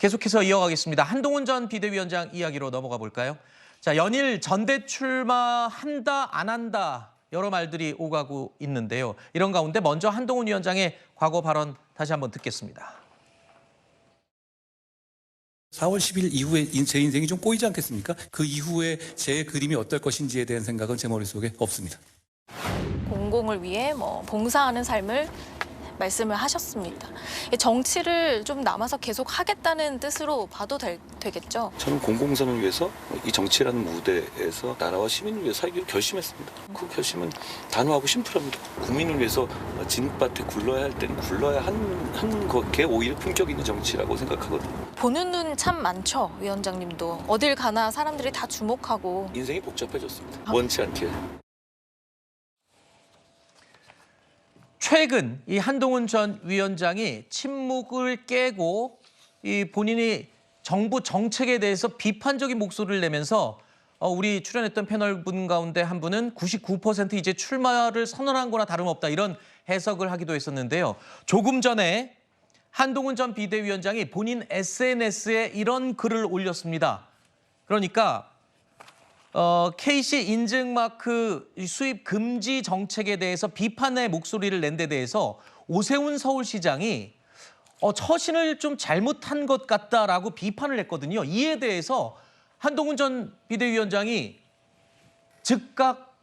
계속해서 이어가겠습니다. 한동훈 전 비대위원장 이야기로 넘어가 볼까요? 자, 연일 전대 출마한다, 안 한다 여러 말들이 오가고 있는데요. 이런 가운데 먼저 한동훈 위원장의 과거 발언 다시 한번 듣겠습니다. 4월 10일 이후에 제 인생이 좀 꼬이지 않겠습니까? 그 이후에 제 그림이 어떨 것인지에 대한 생각은 제 머릿속에 없습니다. 공공을 위해 봉사하는 삶을 말씀을 하셨습니다. 정치를 좀 남아서 계속 하겠다는 뜻으로 봐도 되겠죠? 저는 공공선을 위해서 이 정치라는 무대에서 나라와 시민을 위해 살기로 결심했습니다. 그 결심은 단호하고 심플합니다. 국민을 위해서 진흙밭에 굴러야 할 때는 굴러야 하는 게 오히려 품격 있는 정치라고 생각하거든요. 보는 눈 참 많죠, 위원장님도. 어딜 가나 사람들이 다 주목하고. 인생이 복잡해졌습니다. 원치 않게. 최근 이 한동훈 전 위원장이 침묵을 깨고 이 본인이 정부 정책에 대해서 비판적인 목소리를 내면서 우리 출연했던 패널분 가운데 한 분은 99% 이제 출마를 선언한 거나 다름없다 이런 해석을 하기도 했었는데요. 조금 전에 한동훈 전 비대위원장이 본인 SNS에 이런 글을 올렸습니다. 그러니까 KC 인증마크 수입 금지 정책에 대해서 비판의 목소리를 낸 데 대해서 오세훈 서울시장이 처신을 좀 잘못한 것 같다라고 비판을 했거든요. 이에 대해서 한동훈 전 비대위원장이 즉각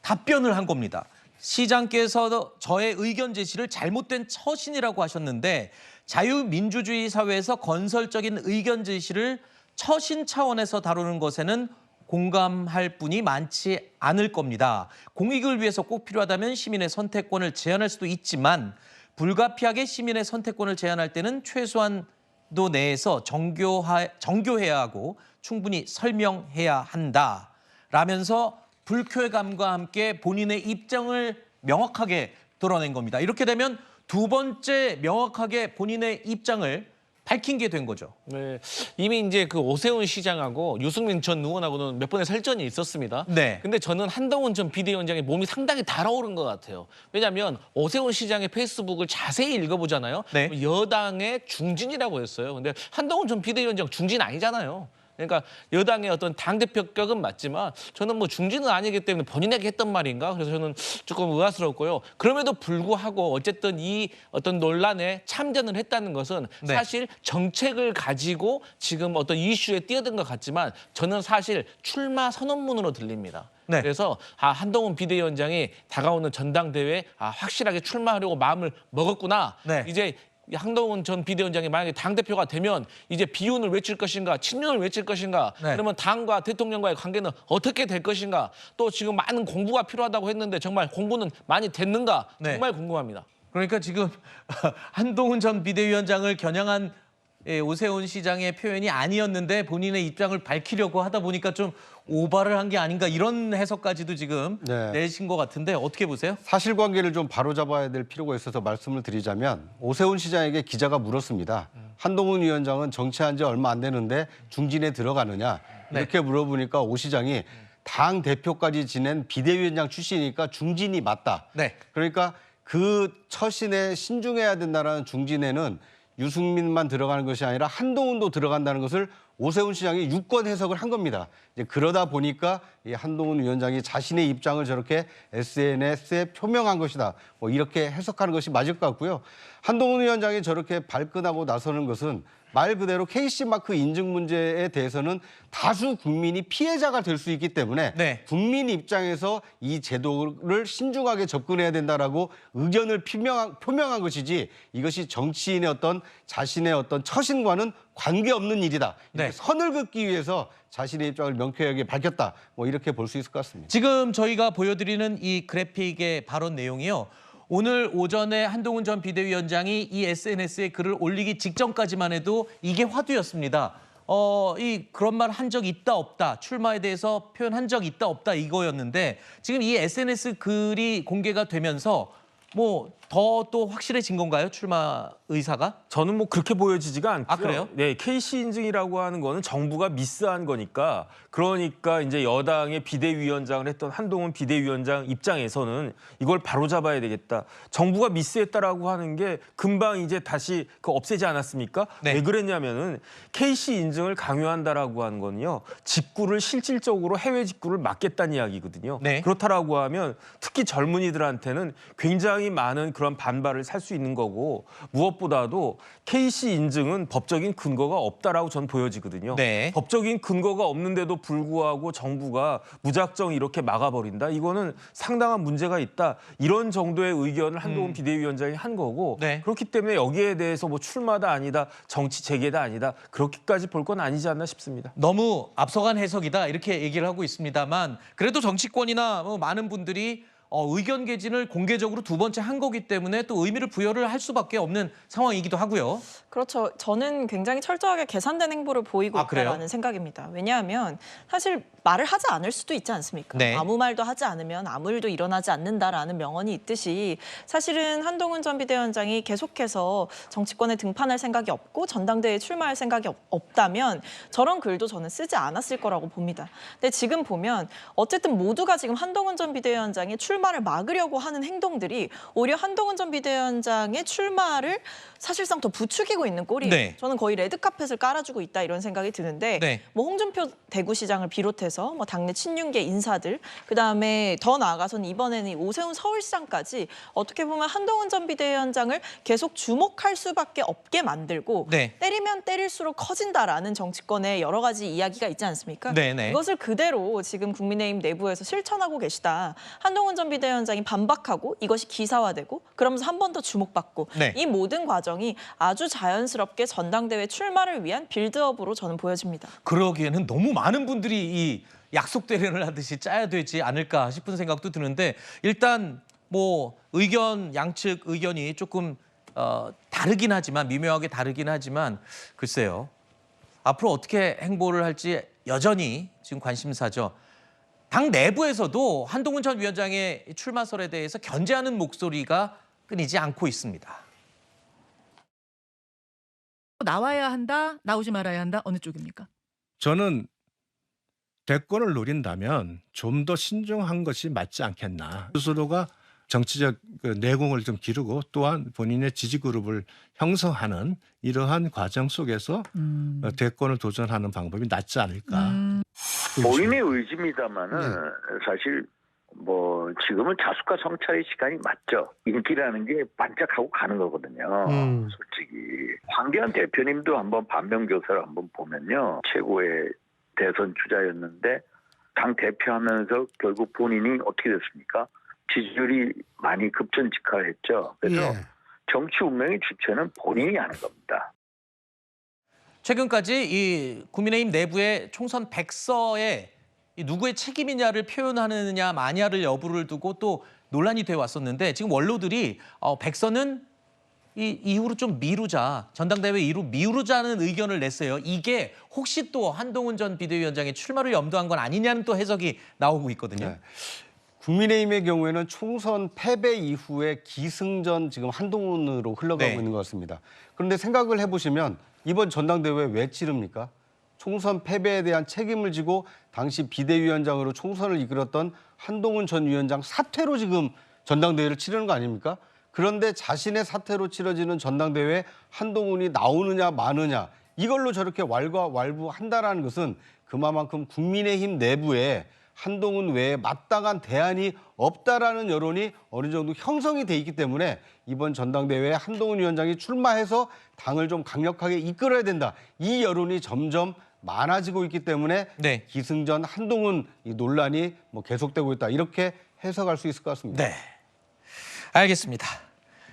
답변을 한 겁니다. 시장께서 저의 의견 제시를 잘못된 처신이라고 하셨는데 자유민주주의 사회에서 건설적인 의견 제시를 처신 차원에서 다루는 것에는 공감할 분이 많지 않을 겁니다. 공익을 위해서 꼭 필요하다면 시민의 선택권을 제한할 수도 있지만 불가피하게 시민의 선택권을 제한할 때는 최소한도 내에서 정교해야 하고 충분히 설명해야 한다. 라면서 불쾌감과 함께 본인의 입장을 명확하게 드러낸 겁니다. 이렇게 되면 두 번째 명확하게 본인의 입장을 밝힌 게 된 거죠. 네, 이미 이제 그 오세훈 시장하고 유승민 전 의원하고는 몇 번의 설전이 있었습니다. 네. 근데 저는 한동훈 전 비대위원장의 몸이 상당히 달아오른 것 같아요. 왜냐하면 오세훈 시장의 페이스북을 자세히 읽어보잖아요. 네. 여당의 중진이라고 했어요. 근데 한동훈 전 비대위원장 중진 아니잖아요. 그러니까 여당의 어떤 당대표격은 맞지만 저는 중진은 아니기 때문에 본인에게 했던 말인가? 그래서 저는 조금 의아스럽고요. 그럼에도 불구하고 어쨌든 이 어떤 논란에 참전을 했다는 것은 네. 사실 정책을 가지고 지금 어떤 이슈에 뛰어든 것 같지만 저는 사실 출마 선언문으로 들립니다. 네. 그래서 한동훈 비대위원장이 다가오는 전당대회에 확실하게 출마하려고 마음을 먹었구나. 네. 이제 한동훈 전 비대위원장이 만약에 당대표가 되면 이제 비윤을 외칠 것인가 친윤을 외칠 것인가 네. 그러면 당과 대통령과의 관계는 어떻게 될 것인가 또 지금 많은 공부가 필요하다고 했는데 정말 공부는 많이 됐는가 네. 정말 궁금합니다. 그러니까 지금 한동훈 전 비대위원장을 겨냥한 오세훈 시장의 표현이 아니었는데 본인의 입장을 밝히려고 하다 보니까 좀 오바를 한 게 아닌가 이런 해석까지도 지금 내신 것 같은데 어떻게 보세요? 사실관계를 좀 바로잡아야 될 필요가 있어서 말씀을 드리자면 오세훈 시장에게 기자가 물었습니다. 한동훈 위원장은 정치한 지 얼마 안 되는데 중진에 들어가느냐 이렇게 물어보니까 오 시장이 당 대표까지 지낸 비대위원장 출신이니까 중진이 맞다. 네. 그러니까 그 처신에 신중해야 된다는 중진에는 유승민만 들어가는 것이 아니라 한동훈도 들어간다는 것을 오세훈 시장이 유권 해석을 한 겁니다. 이제 그러다 보니까 이 한동훈 위원장이 자신의 입장을 저렇게 SNS에 표명한 것이다. 이렇게 해석하는 것이 맞을 것 같고요. 한동훈 위원장이 저렇게 발끈하고 나서는 것은 말 그대로 KC마크 인증 문제에 대해서는 다수 국민이 피해자가 될 수 있기 때문에 네. 국민 입장에서 이 제도를 신중하게 접근해야 된다라고 의견을 표명한 것이지 이것이 정치인의 자신의 처신과는 관계없는 일이다. 네. 선을 긋기 위해서 자신의 입장을 명쾌하게 밝혔다. 이렇게 볼 수 있을 것 같습니다. 지금 저희가 보여드리는 이 그래픽의 발언 내용이요. 오늘 오전에 한동훈 전 비대위원장이 이 SNS에 글을 올리기 직전까지만 해도 이게 화두였습니다. 그런 말 한 적 있다 없다, 출마에 대해서 표현한 적 있다 없다 이거였는데 지금 이 SNS 글이 공개가 되면서 더 또 확실해진 건가요? 출마 의사가? 저는 뭐 그렇게 보여지지가 않고요. 아, 그래요? 네, KC 인증이라고 하는 거는 정부가 미스한 거니까 그러니까 이제 여당의 비대위원장을 했던 한동훈 비대위원장 입장에서는 이걸 바로잡아야 되겠다. 정부가 미스했다라고 하는 게 금방 이제 다시 그 없애지 않았습니까? 네. 왜 그랬냐면은 KC 인증을 강요한다라고 하는 거는요. 직구를 실질적으로 해외 직구를 막겠다는 이야기거든요. 네. 그렇다라고 하면 특히 젊은이들한테는 굉장히 많은 그런 반발을 살 수 있는 거고 무엇보다도 KC 인증은 법적인 근거가 없다라고 저는 보여지거든요. 네. 법적인 근거가 없는데도 불구하고 정부가 무작정 이렇게 막아버린다. 이거는 상당한 문제가 있다. 이런 정도의 의견을 한동훈 비대위원장이 한 거고 네. 그렇기 때문에 여기에 대해서 뭐 출마다 아니다, 정치 재개다 아니다. 그렇게까지 볼 건 아니지 않나 싶습니다. 너무 앞서간 해석이다 이렇게 얘기를 하고 있습니다만 그래도 정치권이나 많은 분들이 의견 개진을 공개적으로 두 번째 한 거기 때문에 또 의미를 부여를 할 수밖에 없는 상황이기도 하고요. 그렇죠. 저는 굉장히 철저하게 계산된 행보를 보이고 아, 그래요? 있다는 생각입니다. 왜냐하면 사실 말을 하지 않을 수도 있지 않습니까? 네. 아무 말도 하지 않으면 아무 일도 일어나지 않는다라는 명언이 있듯이 사실은 한동훈 전 비대위원장이 계속해서 정치권에 등판할 생각이 없고 전당대회에 출마할 생각이 없다면 저런 글도 저는 쓰지 않았을 거라고 봅니다. 근데 지금 보면 어쨌든 모두가 지금 한동훈 전 비대위원장의 출마를 막으려고 하는 행동들이 오히려 한동훈 전 비대위원장의 출마를 사실상 더 부추기고 있는 꼴이에요. 네. 저는 거의 레드카펫을 깔아주고 있다 이런 생각이 드는데 네. 뭐 홍준표 대구시장을 비롯해서 뭐 당내 친윤계 인사들 그다음에 더 나아가서는 이번에는 오세훈 서울시장까지 어떻게 보면 한동훈 전 비대위원장을 계속 주목할 수밖에 없게 만들고 네. 때리면 때릴수록 커진다라는 정치권의 여러 가지 이야기가 있지 않습니까? 네네. 이것을 그대로 지금 국민의힘 내부에서 실천하고 계시다. 한동훈 전 비대위원장이 반박하고 이것이 기사화되고 그러면서 한 번 더 주목받고 네. 이 모든 과정이 아주 자연스럽게 전당대회 출마를 위한 빌드업으로 저는 보여집니다. 그러기에는 너무 많은 분들이 이 약속 대련을 하듯이 짜야 되지 않을까 싶은 생각도 드는데 일단 뭐 의견 양측 의견이 조금 다르긴 하지만 미묘하게 다르긴 하지만 글쎄요. 앞으로 어떻게 행보를 할지 여전히 지금 관심사죠. 당 내부에서도 한동훈 전 위원장의 출마설에 대해서 견제하는 목소리가 끊이지 않고 있습니다. 나와야 한다, 나오지 말아야 한다. 어느 쪽입니까? 저는 대권을 노린다면 좀 더 신중한 것이 맞지 않겠나. 스스로가 정치적 내공을 좀 기르고 또한 본인의 지지 그룹을 형성하는 이러한 과정 속에서 대권을 도전하는 방법이 낫지 않을까. 본인의 의지입니다만은 사실 뭐 지금은 자숙과 성찰의 시간이 맞죠. 인기라는 게 반짝하고 가는 거거든요. 솔직히 황교안 대표님도 한번 반면교사를 한번 보면요. 최고의 대선 주자였는데 당 대표하면서 결국 본인이 어떻게 됐습니까? 지지율이 많이 급전직하했죠. 그래서 정치 운명의 주체는 본인이 하는 겁니다. 최근까지 이 국민의힘 내부의 총선 백서에 이 누구의 책임이냐를 표현하느냐 마냐를 여부를 두고 또 논란이 되어 왔었는데 지금 원로들이 백서는 이 이후로 좀 미루자, 전당대회 이후 미루자는 의견을 냈어요. 이게 혹시 또 한동훈 전 비대위원장의 출마를 염두한 건 아니냐는 또 해석이 나오고 있거든요. 네. 국민의힘의 경우에는 총선 패배 이후에 기승전 지금 한동훈으로 흘러가고 네. 있는 것 같습니다. 그런데 생각을 해보시면 이번 전당대회 왜 치릅니까? 총선 패배에 대한 책임을 지고 당시 비대위원장으로 총선을 이끌었던 한동훈 전 위원장 사퇴로 지금 전당대회를 치르는 거 아닙니까? 그런데 자신의 사퇴로 치러지는 전당대회에 한동훈이 나오느냐 마느냐 이걸로 저렇게 왈가왈부한다라는 것은 그만큼 국민의힘 내부에 한동훈 외에 마땅한 대안이 없다라는 여론이 어느 정도 형성이 돼 있기 때문에 이번 전당대회에 한동훈 위원장이 출마해서 당을 좀 강력하게 이끌어야 된다. 이 여론이 점점 많아지고 있기 때문에 네. 기승전 한동훈 이 논란이 뭐 계속되고 있다. 이렇게 해석할 수 있을 것 같습니다. 네, 알겠습니다.